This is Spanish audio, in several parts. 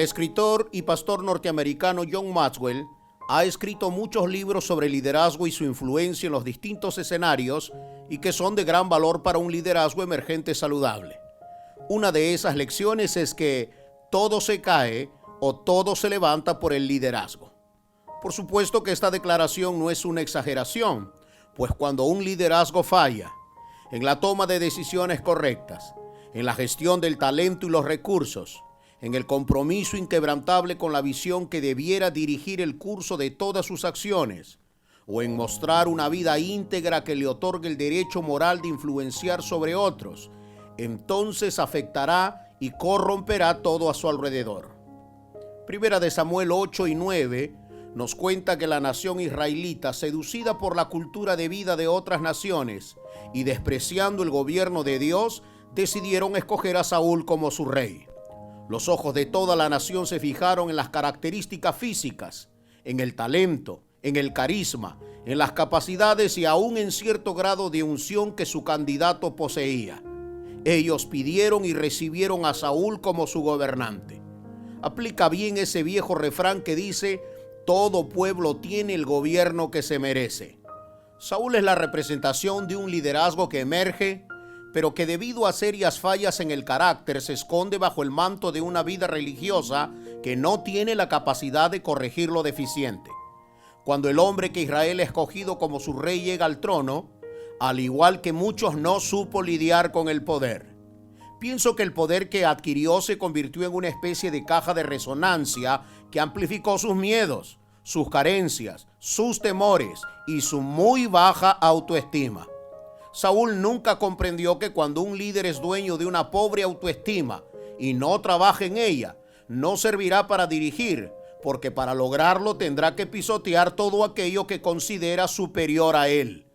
El escritor y pastor norteamericano John Maxwell ha escrito muchos libros sobre liderazgo y su influencia en los distintos escenarios y que son de gran valor para un liderazgo emergente saludable. Una de esas lecciones es que todo se cae o todo se levanta por el liderazgo. Por supuesto que esta declaración no es una exageración, pues cuando un liderazgo falla en la toma de decisiones correctas, en la gestión del talento y los recursos, en el compromiso inquebrantable con la visión que debiera dirigir el curso de todas sus acciones, o en mostrar una vida íntegra que le otorgue el derecho moral de influenciar sobre otros, entonces afectará y corromperá todo a su alrededor. Primera de Samuel 8 y 9 nos cuenta que la nación israelita, seducida por la cultura de vida de otras naciones y despreciando el gobierno de Dios, decidieron escoger a Saúl como su rey. Los ojos de toda la nación se fijaron en las características físicas, en el talento, en el carisma, en las capacidades y aún en cierto grado de unción que su candidato poseía. Ellos pidieron y recibieron a Saúl como su gobernante. Aplica bien ese viejo refrán que dice: todo pueblo tiene el gobierno que se merece. Saúl es la representación de un liderazgo que emerge, pero que debido a serias fallas en el carácter se esconde bajo el manto de una vida religiosa que no tiene la capacidad de corregir lo deficiente. Cuando el hombre que Israel ha escogido como su rey llega al trono, al igual que muchos, no supo lidiar con el poder. Pienso que el poder que adquirió se convirtió en una especie de caja de resonancia que amplificó sus miedos, sus carencias, sus temores y su muy baja autoestima. Saúl nunca comprendió que cuando un líder es dueño de una pobre autoestima y no trabaja en ella, no servirá para dirigir, porque para lograrlo tendrá que pisotear todo aquello que considera superior a él.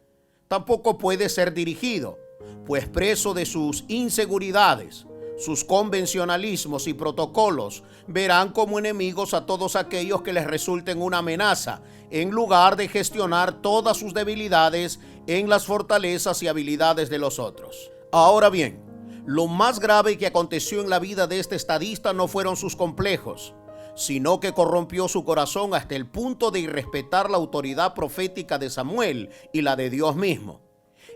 Tampoco puede ser dirigido, pues preso de sus inseguridades, sus convencionalismos y protocolos, verán como enemigos a todos aquellos que les resulten una amenaza, en lugar de gestionar todas sus debilidades en las fortalezas y habilidades de los otros. Ahora bien, lo más grave que aconteció en la vida de este estadista no fueron sus complejos, sino que corrompió su corazón hasta el punto de irrespetar la autoridad profética de Samuel y la de Dios mismo.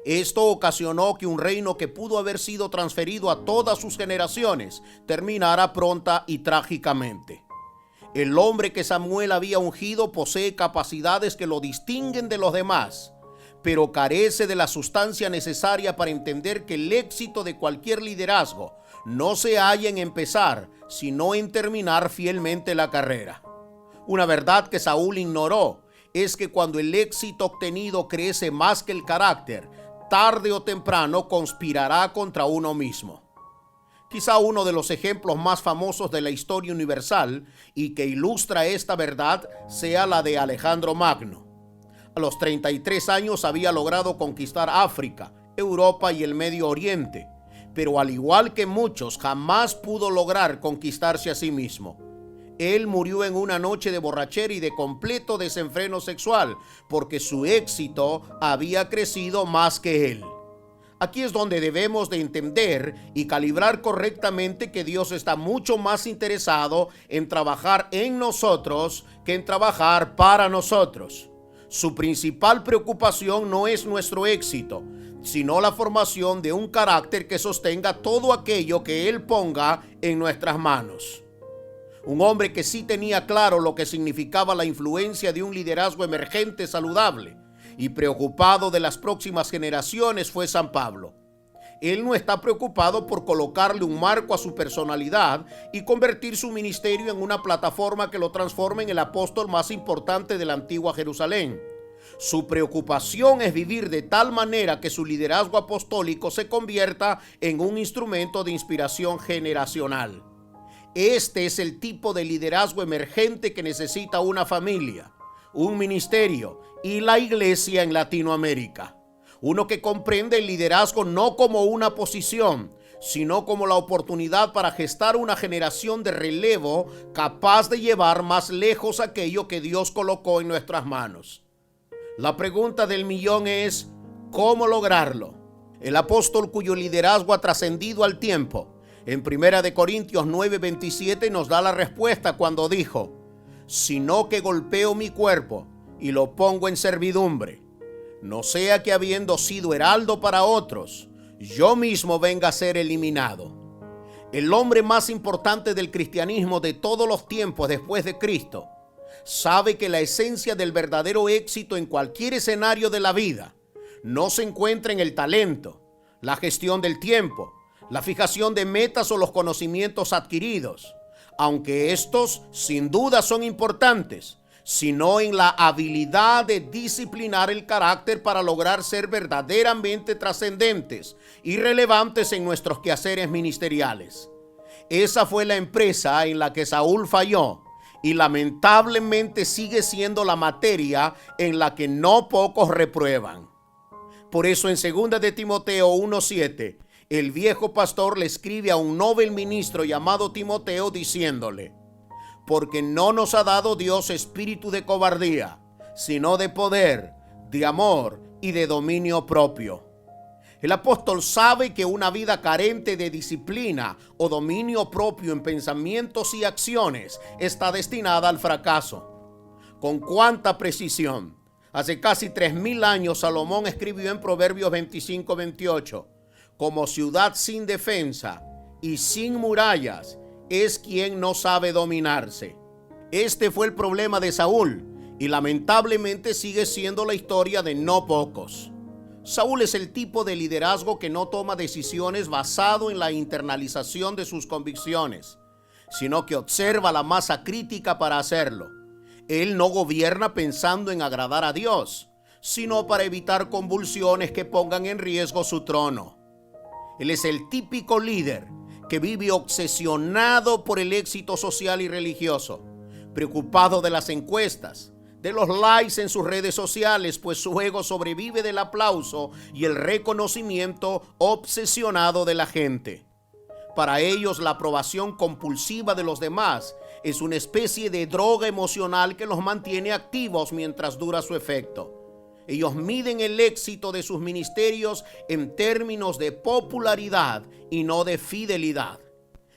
Esto ocasionó que un reino que pudo haber sido transferido a todas sus generaciones terminara pronta y trágicamente. El hombre que Samuel había ungido posee capacidades que lo distinguen de los demás, pero carece de la sustancia necesaria para entender que el éxito de cualquier liderazgo no se halla en empezar, sino en terminar fielmente la carrera. Una verdad que Saúl ignoró es que cuando el éxito obtenido crece más que el carácter, tarde o temprano conspirará contra uno mismo. Quizá uno de los ejemplos más famosos de la historia universal y que ilustra esta verdad sea la de Alejandro Magno. A los 33 años había logrado conquistar África, Europa y el Medio Oriente, pero al igual que muchos, jamás pudo lograr conquistarse a sí mismo. Él murió en una noche de borrachera y de completo desenfreno sexual, porque su éxito había crecido más que él. Aquí es donde debemos de entender y calibrar correctamente que Dios está mucho más interesado en trabajar en nosotros que en trabajar para nosotros. Su principal preocupación no es nuestro éxito, sino la formación de un carácter que sostenga todo aquello que Él ponga en nuestras manos. Un hombre que sí tenía claro lo que significaba la influencia de un liderazgo emergente saludable y preocupado de las próximas generaciones fue San Pablo. Él no está preocupado por colocarle un marco a su personalidad y convertir su ministerio en una plataforma que lo transforme en el apóstol más importante de la antigua Jerusalén. Su preocupación es vivir de tal manera que su liderazgo apostólico se convierta en un instrumento de inspiración generacional. Este es el tipo de liderazgo emergente que necesita una familia, un ministerio y la iglesia en Latinoamérica. Uno que comprende el liderazgo no como una posición, sino como la oportunidad para gestar una generación de relevo capaz de llevar más lejos aquello que Dios colocó en nuestras manos. La pregunta del millón es: ¿cómo lograrlo? El apóstol cuyo liderazgo ha trascendido al tiempo En 1 Corintios 9:27 nos da la respuesta cuando dijo: sino que golpeo mi cuerpo y lo pongo en servidumbre, no sea que habiendo sido heraldo para otros, yo mismo venga a ser eliminado. El hombre más importante del cristianismo de todos los tiempos después de Cristo sabe que la esencia del verdadero éxito en cualquier escenario de la vida no se encuentra en el talento, la gestión del tiempo, la fijación de metas o los conocimientos adquiridos, aunque estos sin duda son importantes, sino en la habilidad de disciplinar el carácter para lograr ser verdaderamente trascendentes y relevantes en nuestros quehaceres ministeriales. Esa fue la empresa en la que Saúl falló y lamentablemente sigue siendo la materia en la que no pocos reprueban. Por eso en 2 de Timoteo 1:7, el viejo pastor le escribe a un novel ministro llamado Timoteo diciéndole: porque no nos ha dado Dios espíritu de cobardía, sino de poder, de amor y de dominio propio. El apóstol sabe que una vida carente de disciplina o dominio propio en pensamientos y acciones está destinada al fracaso. Con cuánta precisión. Hace casi 3000 años Salomón escribió en Proverbios 25:28, como ciudad sin defensa y sin murallas es quien no sabe dominarse. Este fue el problema de Saúl y lamentablemente sigue siendo la historia de no pocos. Saúl es el tipo de liderazgo que no toma decisiones basado en la internalización de sus convicciones, sino que observa la masa crítica para hacerlo. Él no gobierna pensando en agradar a Dios, sino para evitar convulsiones que pongan en riesgo su trono. Él es el típico líder que vive obsesionado por el éxito social y religioso, preocupado de las encuestas, de los likes en sus redes sociales, pues su ego sobrevive del aplauso y el reconocimiento obsesionado de la gente. Para ellos, la aprobación compulsiva de los demás es una especie de droga emocional que los mantiene activos mientras dura su efecto. Ellos miden el éxito de sus ministerios en términos de popularidad y no de fidelidad.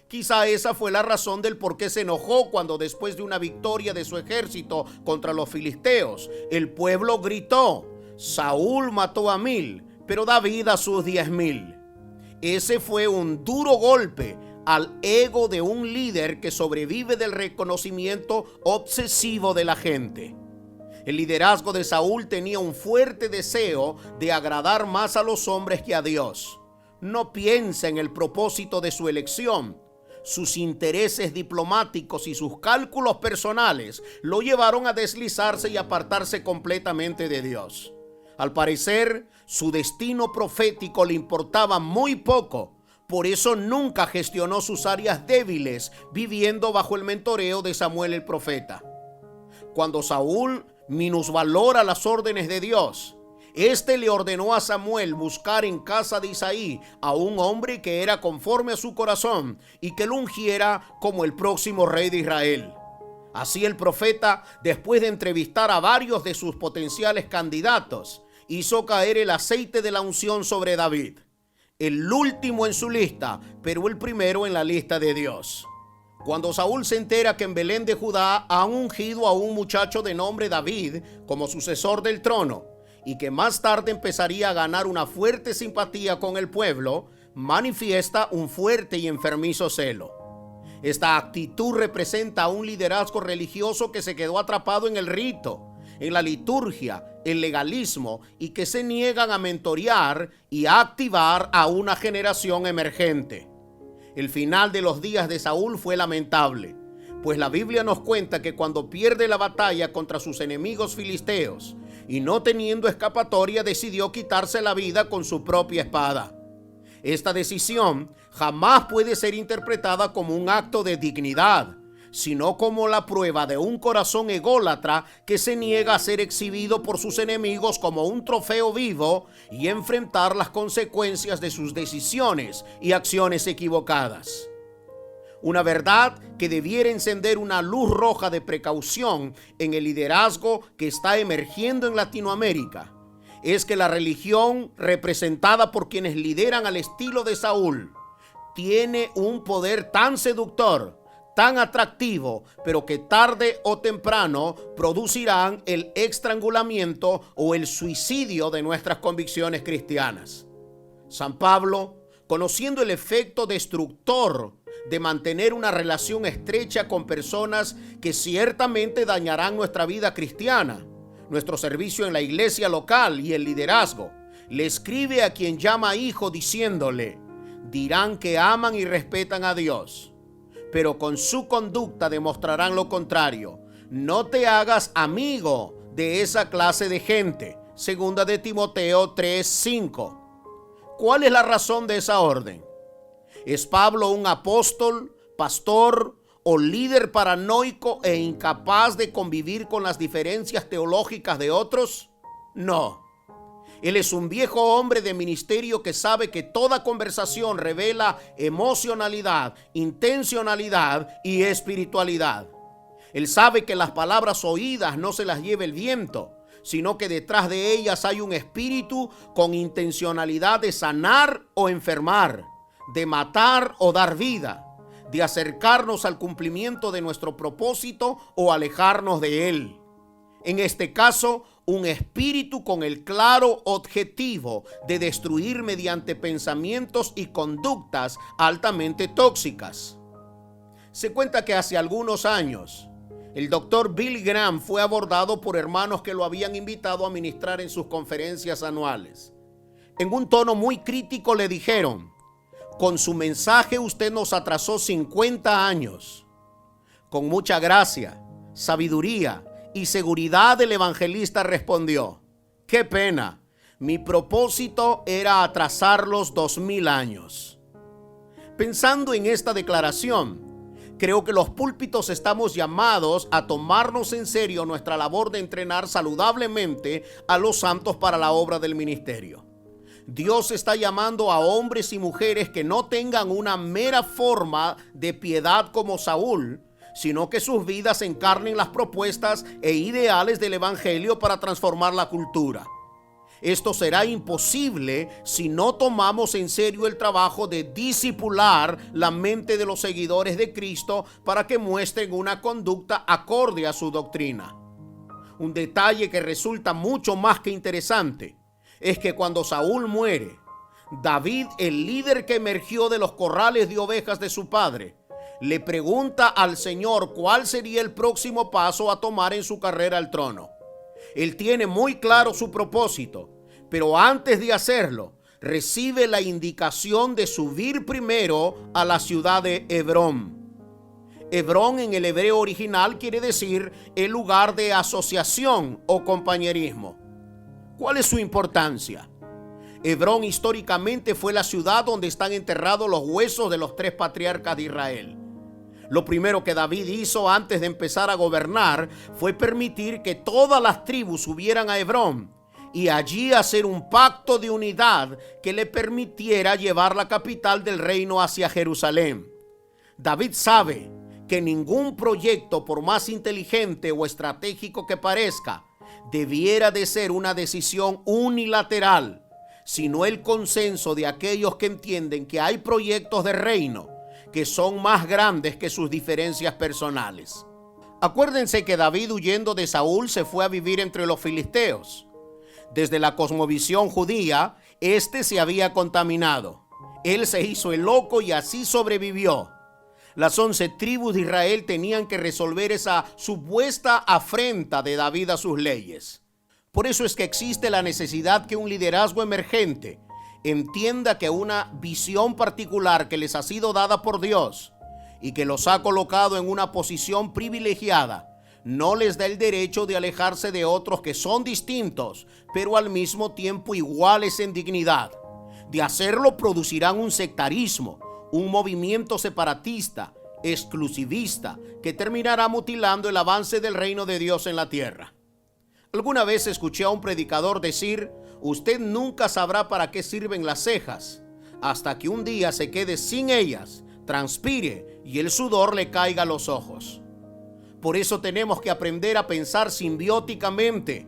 Quizá esa fue la razón del por qué se enojó cuando, después de una victoria de su ejército contra los filisteos, el pueblo gritó: Saúl mató a 1000, pero David a sus 10,000. Ese fue un duro golpe al ego de un líder que sobrevive del reconocimiento obsesivo de la gente. El liderazgo de Saúl tenía un fuerte deseo de agradar más a los hombres que a Dios. No piensa en el propósito de su elección. Sus intereses diplomáticos y sus cálculos personales lo llevaron a deslizarse y apartarse completamente de Dios. Al parecer, su destino profético le importaba muy poco. Por eso nunca gestionó sus áreas débiles, viviendo bajo el mentoreo de Samuel el profeta. Cuando Saúl minusvalora las órdenes de Dios, este le ordenó a Samuel buscar en casa de Isaí a un hombre que era conforme a su corazón y que lo ungiera como el próximo rey de Israel. Así el profeta, después de entrevistar a varios de sus potenciales candidatos, hizo caer el aceite de la unción sobre David, el último en su lista, pero el primero en la lista de Dios. Cuando Saúl se entera que en Belén de Judá han ungido a un muchacho de nombre David como sucesor del trono y que más tarde empezaría a ganar una fuerte simpatía con el pueblo, manifiesta un fuerte y enfermizo celo. Esta actitud representa un liderazgo religioso que se quedó atrapado en el rito, en la liturgia, el legalismo y que se niegan a mentorear y a activar a una generación emergente. El final de los días de Saúl fue lamentable, pues la Biblia nos cuenta que cuando pierde la batalla contra sus enemigos filisteos y no teniendo escapatoria, decidió quitarse la vida con su propia espada. Esta decisión jamás puede ser interpretada como un acto de dignidad, sino como la prueba de un corazón ególatra que se niega a ser exhibido por sus enemigos como un trofeo vivo y enfrentar las consecuencias de sus decisiones y acciones equivocadas. Una verdad que debiera encender una luz roja de precaución en el liderazgo que está emergiendo en Latinoamérica es que la religión representada por quienes lideran al estilo de Saúl tiene un poder tan seductor, tan atractivo, pero que tarde o temprano producirán el estrangulamiento o el suicidio de nuestras convicciones cristianas. San Pablo, conociendo el efecto destructor de mantener una relación estrecha con personas que ciertamente dañarán nuestra vida cristiana, nuestro servicio en la iglesia local y el liderazgo, le escribe a quien llama hijo diciéndole: dirán que aman y respetan a Dios, pero con su conducta demostrarán lo contrario. No te hagas amigo de esa clase de gente. Segunda de Timoteo 3:5. ¿Cuál es la razón de esa orden? ¿Es Pablo un apóstol, pastor o líder paranoico e incapaz de convivir con las diferencias teológicas de otros? No. Él es un viejo hombre de ministerio que sabe que toda conversación revela emocionalidad, intencionalidad y espiritualidad. Él sabe que las palabras oídas no se las lleva el viento, sino que detrás de ellas hay un espíritu con intencionalidad de sanar o enfermar, de matar o dar vida, de acercarnos al cumplimiento de nuestro propósito o alejarnos de él. En este caso, un espíritu con el claro objetivo de destruir mediante pensamientos y conductas altamente tóxicas. Se cuenta que hace algunos años, el doctor Billy Graham fue abordado por hermanos que lo habían invitado a ministrar en sus conferencias anuales. En un tono muy crítico le dijeron: con su mensaje usted nos atrasó 50 años. Con mucha gracia, sabiduría y seguridad el evangelista respondió: qué pena, mi propósito era atrasarlos 2000 años. Pensando en esta declaración, creo que los púlpitos estamos llamados a tomarnos en serio nuestra labor de entrenar saludablemente a los santos para la obra del ministerio. Dios está llamando a hombres y mujeres que no tengan una mera forma de piedad como Saúl, sino que sus vidas encarnen las propuestas e ideales del evangelio para transformar la cultura. Esto será imposible si no tomamos en serio el trabajo de discipular la mente de los seguidores de Cristo para que muestren una conducta acorde a su doctrina. Un detalle que resulta mucho más que interesante es que cuando Saúl muere, David, el líder que emergió de los corrales de ovejas de su padre, le pregunta al Señor cuál sería el próximo paso a tomar en su carrera al trono. Él tiene muy claro su propósito, pero antes de hacerlo, recibe la indicación de subir primero a la ciudad de Hebrón. Hebrón en el hebreo original quiere decir el lugar de asociación o compañerismo. ¿Cuál es su importancia? Hebrón históricamente fue la ciudad donde están enterrados los huesos de los 3 patriarcas de Israel. Lo primero que David hizo antes de empezar a gobernar fue permitir que todas las tribus subieran a Hebrón y allí hacer un pacto de unidad que le permitiera llevar la capital del reino hacia Jerusalén. David sabe que ningún proyecto, por más inteligente o estratégico que parezca, debiera de ser una decisión unilateral, sino el consenso de aquellos que entienden que hay proyectos de reino que son más grandes que sus diferencias personales. Acuérdense que David, huyendo de Saúl, se fue a vivir entre los filisteos. Desde la cosmovisión judía, este se había contaminado. Él se hizo el loco y así sobrevivió. Las 11 tribus de Israel tenían que resolver esa supuesta afrenta de David a sus leyes. Por eso es que existe la necesidad que un liderazgo emergente entienda que una visión particular que les ha sido dada por Dios y que los ha colocado en una posición privilegiada no les da el derecho de alejarse de otros que son distintos, pero al mismo tiempo iguales en dignidad. De hacerlo producirán un sectarismo, un movimiento separatista, exclusivista, que terminará mutilando el avance del reino de Dios en la tierra. Alguna vez escuché a un predicador decir: usted nunca sabrá para qué sirven las cejas, hasta que un día se quede sin ellas, transpire y el sudor le caiga a los ojos. Por eso tenemos que aprender a pensar simbióticamente,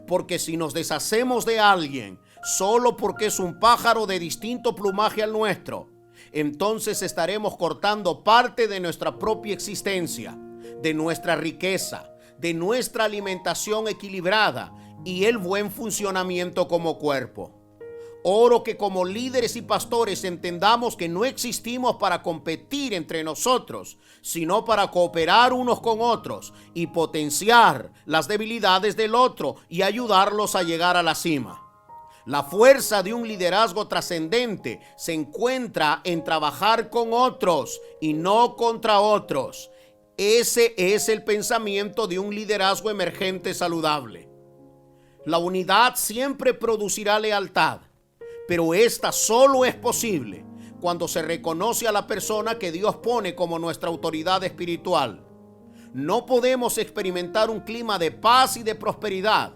porque si nos deshacemos de alguien solo porque es un pájaro de distinto plumaje al nuestro, entonces estaremos cortando parte de nuestra propia existencia, de nuestra riqueza, de nuestra alimentación equilibrada y el buen funcionamiento como cuerpo. Oro que como líderes y pastores entendamos que no existimos para competir entre nosotros, sino para cooperar unos con otros y potenciar las debilidades del otro y ayudarlos a llegar a la cima. La fuerza de un liderazgo trascendente se encuentra en trabajar con otros y no contra otros. Ese es el pensamiento de un liderazgo emergente saludable. La unidad siempre producirá lealtad, pero esta solo es posible cuando se reconoce a la persona que Dios pone como nuestra autoridad espiritual. No podemos experimentar un clima de paz y de prosperidad.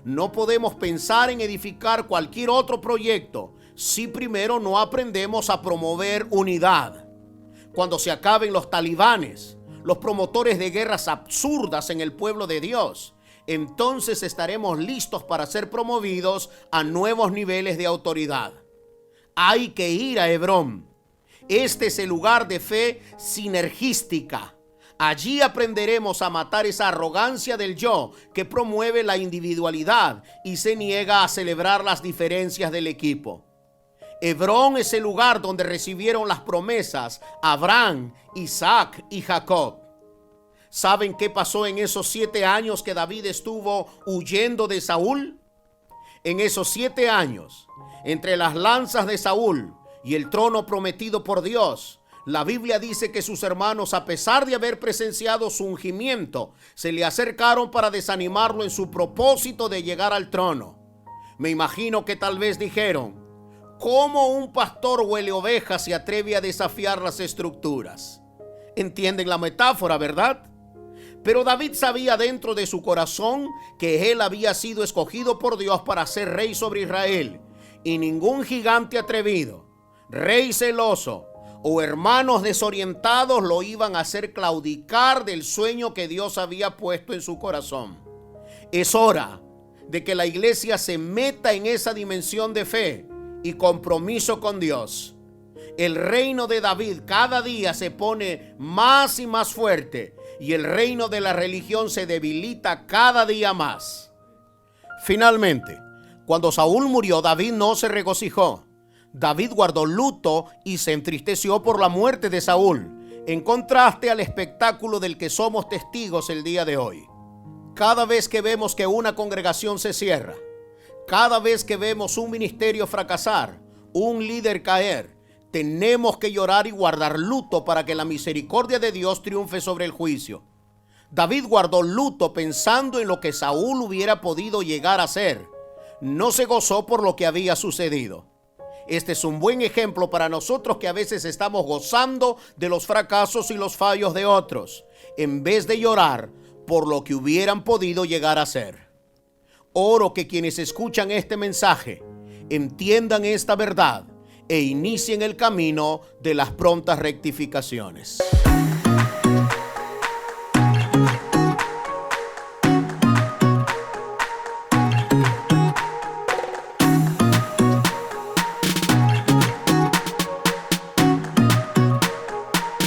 No podemos pensar en edificar cualquier otro proyecto si primero no aprendemos a promover unidad. Cuando se acaben los talibanes, los promotores de guerras absurdas en el pueblo de Dios, entonces estaremos listos para ser promovidos a nuevos niveles de autoridad. Hay que ir a Hebrón. Este es el lugar de fe sinergística. Allí aprenderemos a matar esa arrogancia del yo que promueve la individualidad y se niega a celebrar las diferencias del equipo. Hebrón es el lugar donde recibieron las promesas Abraham, Isaac y Jacob. ¿Saben qué pasó en esos 7 años que David estuvo huyendo de Saúl? En esos 7 años, entre las lanzas de Saúl y el trono prometido por Dios, la Biblia dice que sus hermanos, a pesar de haber presenciado su ungimiento, se le acercaron para desanimarlo en su propósito de llegar al trono. Me imagino que tal vez dijeron: ¿cómo un pastor huele ovejas se atreve a desafiar las estructuras? ¿Entienden la metáfora, verdad? Pero David sabía dentro de su corazón que él había sido escogido por Dios para ser rey sobre Israel, y ningún gigante atrevido, rey celoso o hermanos desorientados lo iban a hacer claudicar del sueño que Dios había puesto en su corazón. Es hora de que la iglesia se meta en esa dimensión de fe y compromiso con Dios. El reino de David cada día se pone más y más fuerte y el reino de la religión se debilita cada día más. Finalmente, cuando Saúl murió, David no se regocijó. David guardó luto y se entristeció por la muerte de Saúl, en contraste al espectáculo del que somos testigos el día de hoy. Cada vez que vemos que una congregación se cierra, cada vez que vemos un ministerio fracasar, un líder caer, tenemos que llorar y guardar luto para que la misericordia de Dios triunfe sobre el juicio. David guardó luto pensando en lo que Saúl hubiera podido llegar a ser. No se gozó por lo que había sucedido. Este es un buen ejemplo para nosotros que a veces estamos gozando de los fracasos y los fallos de otros, en vez de llorar por lo que hubieran podido llegar a ser. Oro que quienes escuchan este mensaje entiendan esta verdad e inicien el camino de las prontas rectificaciones.